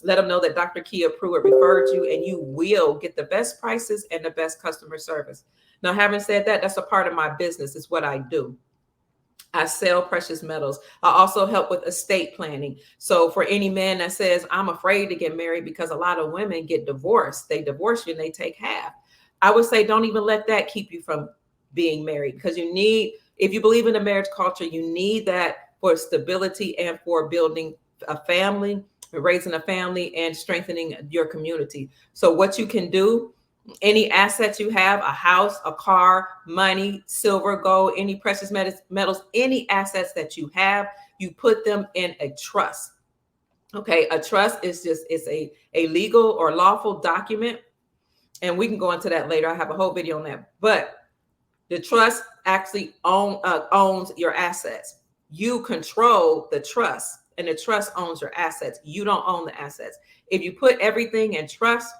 Let them know that Dr. Kia Pruitt referred you, and you will get the best prices and the best customer service. Now, having said that, that's a part of my business. It's what I do. I sell precious metals. I also help with estate planning. So for any man that says, I'm afraid to get married because a lot of women get divorced, they divorce you and they take half. I would say, don't even let that keep you from being married, because you need, if you believe in the marriage culture, you need that for stability and for building a family, raising a family, and strengthening your community. So what you can do, any assets you have, a house, a car, money, silver, gold, any precious metals, any assets that you have, you put them in a trust. Okay, a trust is just, it's a legal or lawful document, and we can go into that later. I have a whole video on that. But the trust actually owns your assets. You control the trust, and the trust owns your assets. You don't own the assets. If you put everything in trust,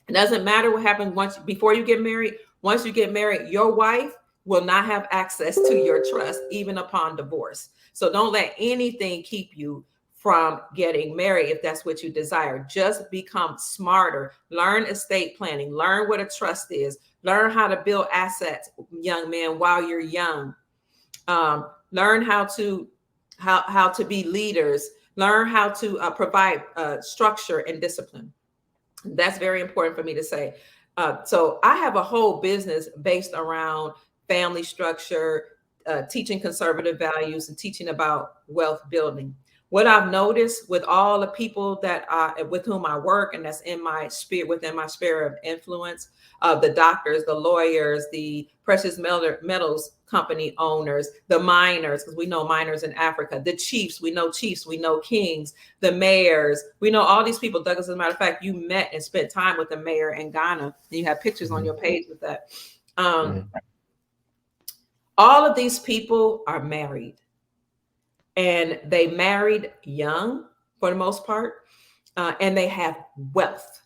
it doesn't matter what happens before you get married. Once you get married, your wife will not have access to your trust, even upon divorce. So don't let anything keep you from getting married if that's what you desire. Just become smarter. Learn estate planning. Learn what a trust is. Learn how to build assets, young men, while you're young. Learn how to be leaders. Learn how to provide structure and discipline. That's very important for me to say. So I have a whole business based around family structure, teaching conservative values, and teaching about wealth building. What I've noticed with all the people that with whom I work, and that's in my sphere, within my sphere of influence, the doctors, the lawyers, the precious metals company owners, the miners, because we know miners in Africa, the chiefs, we know kings, the mayors, we know all these people. Douglas, as a matter of fact, you met and spent time with the mayor in Ghana, and you have pictures on your page with that. All of these people are married. And they married young for the most part, and they have wealth.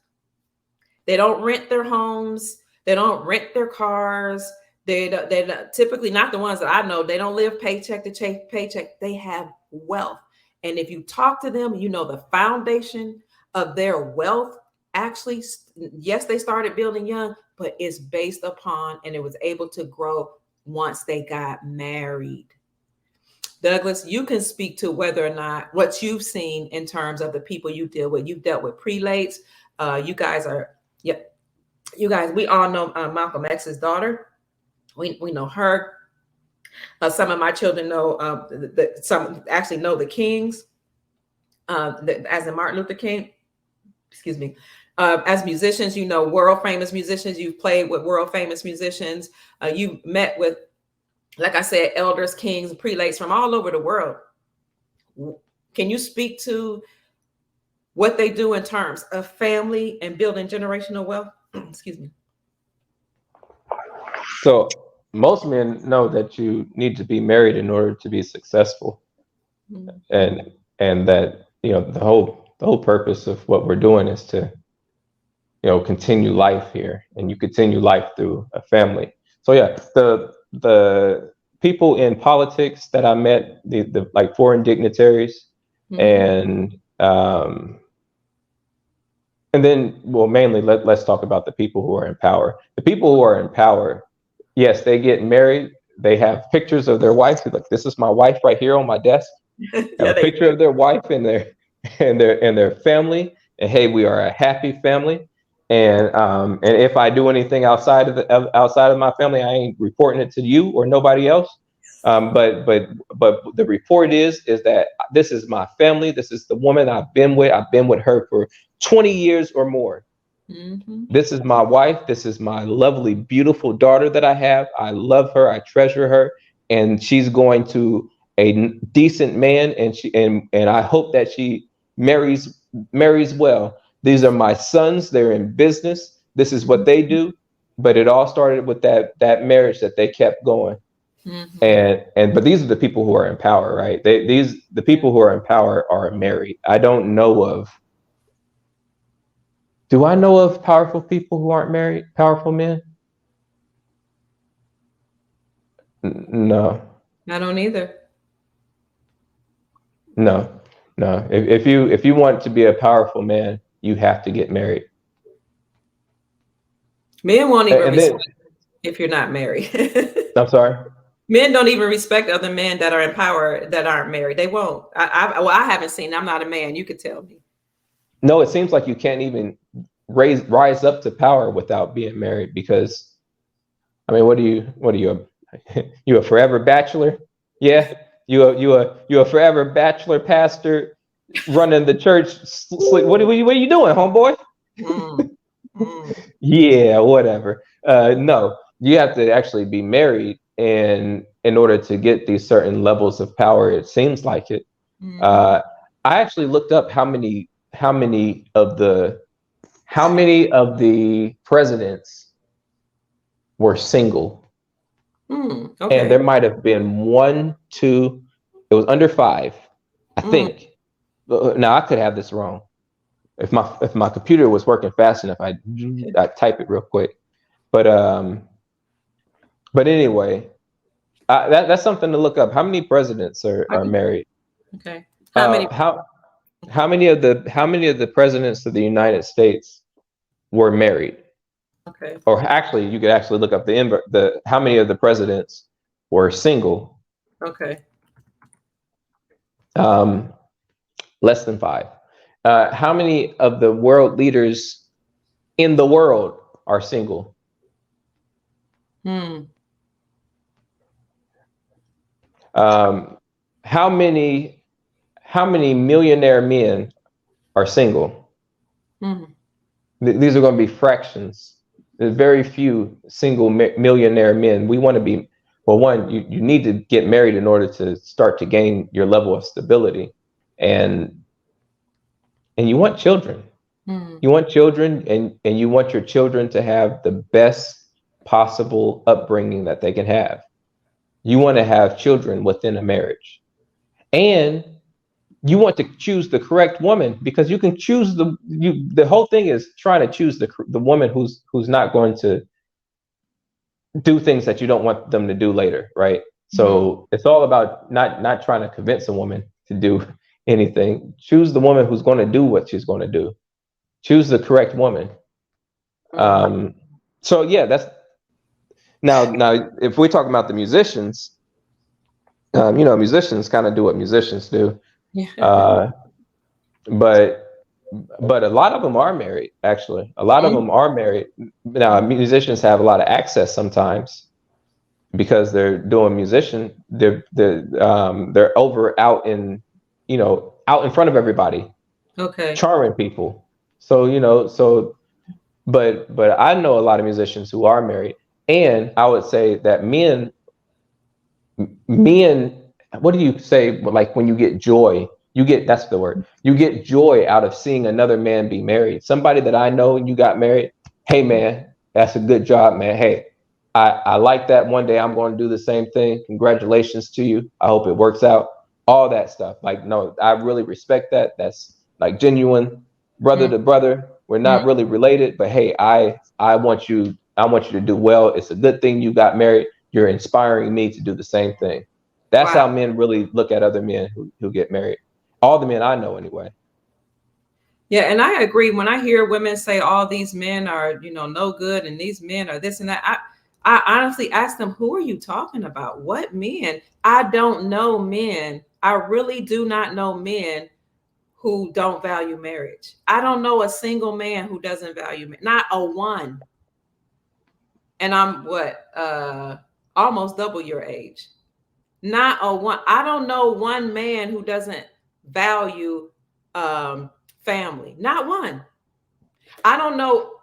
They don't rent their homes. They don't rent their cars. They're typically not the ones that I know. They don't live paycheck to paycheck. They have wealth. And if you talk to them, you know the foundation of their wealth actually, yes, they started building young, but it's based upon, and it was able to grow once they got married. Douglas, you can speak to whether or not what you've seen in terms of the people you deal with. You've dealt with prelates. You guys, we all know Malcolm X's daughter. We know her. Some of my children know, some actually know the Kings, as in Martin Luther King. Excuse me. As musicians, you know world famous musicians. You've played with world famous musicians. You met with, like I said, elders, kings, prelates from all over the world. Can you speak to what they do in terms of family and building generational wealth? Excuse me. So most men know that you need to be married in order to be successful. And that, the whole purpose of what we're doing is to, continue life here, and you continue life through a family. So yeah, the people in politics that I met, the like foreign dignitaries, and then, well, mainly let's talk about the people who are in power. The people who are in power, yes, they get married. They have pictures of their wife. Like, this is my wife right here on my desk. Have a picture of their wife and their family. And hey, we are a happy family. And if I do anything outside of my family, I ain't reporting it to you or nobody else. But the report is that this is my family. This is the woman I've been with. I've been with her for 20 years or more. This is my wife. This is my lovely, beautiful daughter that I have. I love her. I treasure her, and she's going to a decent man, and I hope that she marries well. These are my sons. They're in business. This is what they do. But it all started with that marriage that they kept going. But these are the people who are in power, right? The people who are in power are married. Do I know of powerful people who aren't married? Powerful men? No. I don't either. No. No. If you want to be a powerful man, you have to get married. Men won't even And then respect if you're not married. I'm sorry. Men don't even respect other men that are in power that aren't married. They won't. Well, I haven't seen. I'm not a man. You could tell me. No, it seems like you can't even rise up to power without being married because I mean, what are you you a forever bachelor? Yeah, you a forever bachelor pastor running the church. What are you doing, homeboy? Mm, mm, Yeah, whatever. No, you have to actually be married, and in order to get these certain levels of power, it seems like it. mhm, Uh, I actually looked up how many of the presidents were single, and okay. there might have been one, two. It was under five, I Mm, think. Now I could have this wrong. If my computer was working fast enough, I type it real quick. But anyway, that's something to look up. How many presidents I are can, married? okay. How Uh, many? how how many of the presidents of the United States were married? Okay. Or actually, you could actually look up the how many of the presidents were single. Okay. Um, less than five. How many of the world leaders in the world are single? Hmm. Um, how many millionaire men are single? Hmm. These are going to be fractions. There's very few single millionaire men. We want to be, well, one, you need to get married in order to start to gain your level of stability, and you want children. Hmm. You want children, and you want your children to have the best possible upbringing that they can have. You want to have children within a marriage, and you want to choose the correct woman because you can choose the whole thing is trying to choose the woman who's not going to do things that you don't want them to do later, right? Hmm. So it's all about not trying to convince a woman to do anything. Choose the woman who's going to do what she's going to do. Choose the correct woman. Hmm. um so yeah, that's now if we're talking about the musicians, musicians kind of do what musicians do. Yeah. uh but a lot of them are married. Actually, a lot of Mm, them are married. Now musicians have a lot of access sometimes because they're doing musician. They're over out in, out in front of everybody, okay. charming people. So but I know a lot of musicians who are married, and I would say that men, what do you say, like when you get joy, that's the word, you get joy out of seeing another man be married. Somebody that I know, and you got married, hey man, that's a good job, man. Hey, I like that. One day I'm going to do the same thing. Congratulations to you. I hope it works out. All that stuff. Like, no, I really respect that. That's like genuine brother Mm, to brother. We're mm. not really related, but hey, I want you to do well. It's a good thing you got married. You're inspiring me to do the same thing. That's Wow. how men really look at other men who get married. All the men I know, anyway. Yeah, and I agree. When I hear women say all these men are, no good and these men are this and that, I honestly ask them, who are you talking about? What men? I don't know men. I really do not know men who don't value marriage. I don't know a single man who doesn't value not a one. And I'm what, almost double your age. Not a one. I don't know one man who doesn't value family. Not one. I don't know.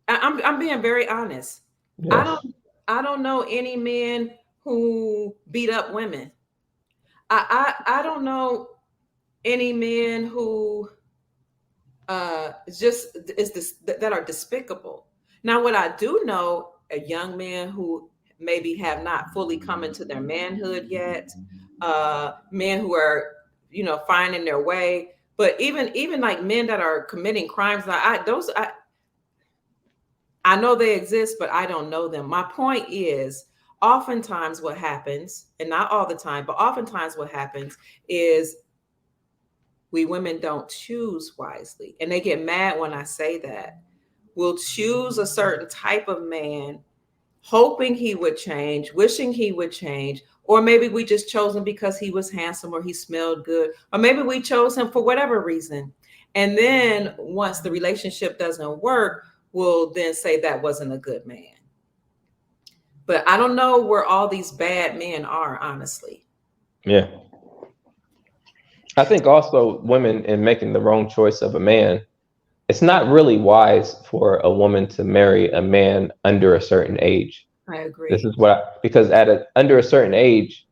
I'm being very honest. I Yes. don't I don't know any men who beat up women. I don't know any men who just is this that are despicable. Now, what I do know, a young man who maybe have not fully come into their manhood yet, men who are finding their way, but even like men that are committing crimes, I know they exist, but I don't know them. My point is, oftentimes what happens, and not all the time, but oftentimes what happens is we women don't choose wisely. And they get mad when I say that. We'll choose a certain type of man, hoping he would change, wishing he would change. Or maybe we just chose him because he was handsome or he smelled good. Or maybe we chose him for whatever reason. And then once the relationship doesn't work, we'll then say that wasn't a good man. But I don't know where all these bad men are, honestly. Yeah. I think also women in making the wrong choice of a man, it's not really wise for a woman to marry a man under a certain age. I This agree. is because under a certain age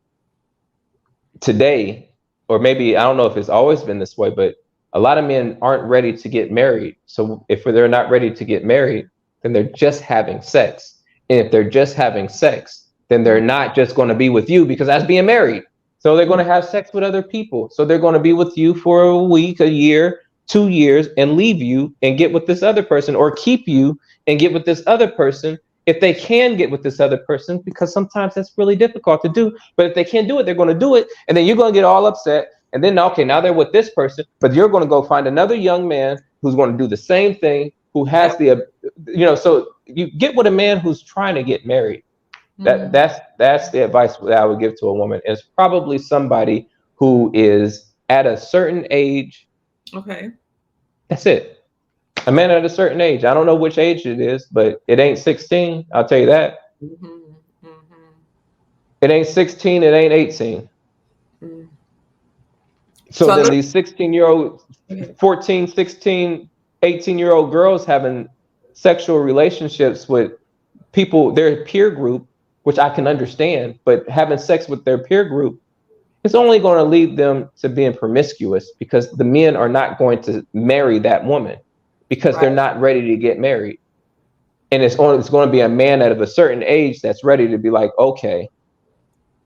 today, or maybe I don't know if it's always been this way, but a lot of men aren't ready to get married. So if they're not ready to get married, then they're just having sex. And if they're just having sex, then they're not just going to be with you because that's being married. So they're going to have sex with other people. So they're going to be with you for a week, a year, 2 years, and leave you and get with this other person, or keep you and get with this other person if they can get with this other person, because sometimes that's really difficult to do. But if they can't do it, they're going to do it. And then you're going to get all upset. And then, okay, now they're with this person, but you're going to go find another young man who's going to do the same thing, who has Yep. so you get with a man who's trying to get married. Mhm. That's the advice that I would give to a woman. It's probably somebody who is at a certain age. Okay. That's it. A man at a certain age. I don't know which age it is, but it ain't 16. I'll tell you that. Mhm. Mhm. It ain't 16. It ain't 18. Mm. So So then look. these 16-year-old, 14, 16, 18-year-old girls having sexual relationships with people, their peer group, which I can understand, but having sex with their peer group, it's only going to lead them to being promiscuous, because the men are not going to marry that woman because Right. they're not ready to get married. And it's going to be a man at a certain age that's ready to be like, okay,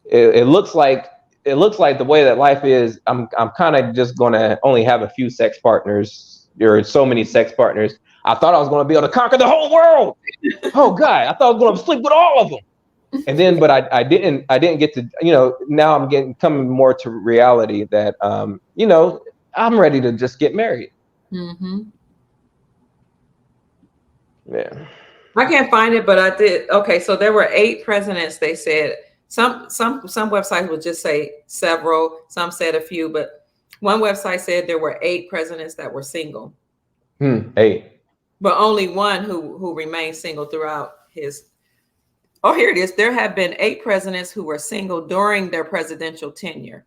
it looks like the way that life is, I'm kind of just going to only have a few sex partners. There are so many sex partners. I thought I was going to be able to conquer the whole world. Oh God, I thought I was going to sleep with all of them. And then, but I didn't get to, now I'm getting coming more to reality that, I'm ready to just get married. Mhm. Yeah. I can't find it, but I did. Okay, so there were 8 presidents. They said some websites would just say several. Some said a few, but one website said there were 8 presidents that were single, Hey, but only one who remained single throughout his. Oh, here it is. There have been 8 presidents who were single during their presidential tenure,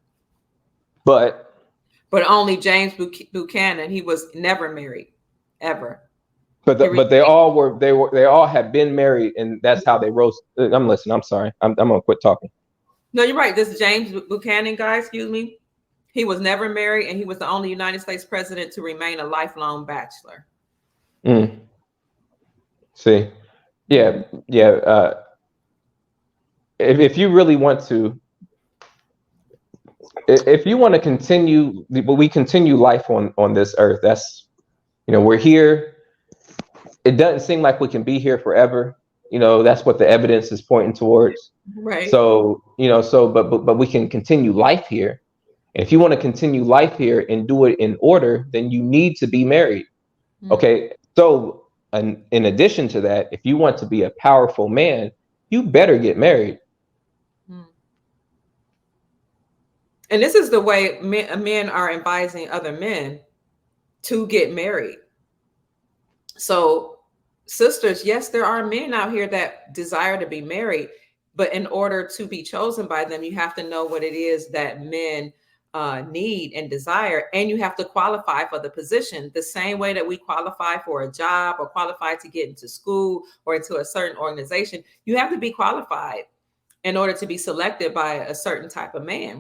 but but only James Buchanan. He was never married, ever. but He but they all had been married, and that's how they rose. I'm listening. I'm sorry. I'm gonna quit talking. No, you're right. This James Buchanan guy, excuse me. He was never married, and he was the only United States president to remain a lifelong bachelor. Mm, see, Mhm. yeah, yeah. If you really want to, if you want to continue, we continue life on this earth. That's, we're here. It doesn't seem like we can be here forever. That's what the evidence is pointing towards. Right. So, but we can continue life here. And if you want to continue life here and do it in order, then you need to be married. Mm. Okay. So, in addition to that, if you want to be a powerful man, you better get married. Mm. And this is the way men are advising other men to get married. So, sisters, yes, there are men out here that desire to be married, but in order to be chosen by them, you have to know what it is that men need and desire, and you have to qualify for the position the same way that we qualify for a job or qualify to get into school or into a certain organization. You have to be qualified in order to be selected by a certain type of man.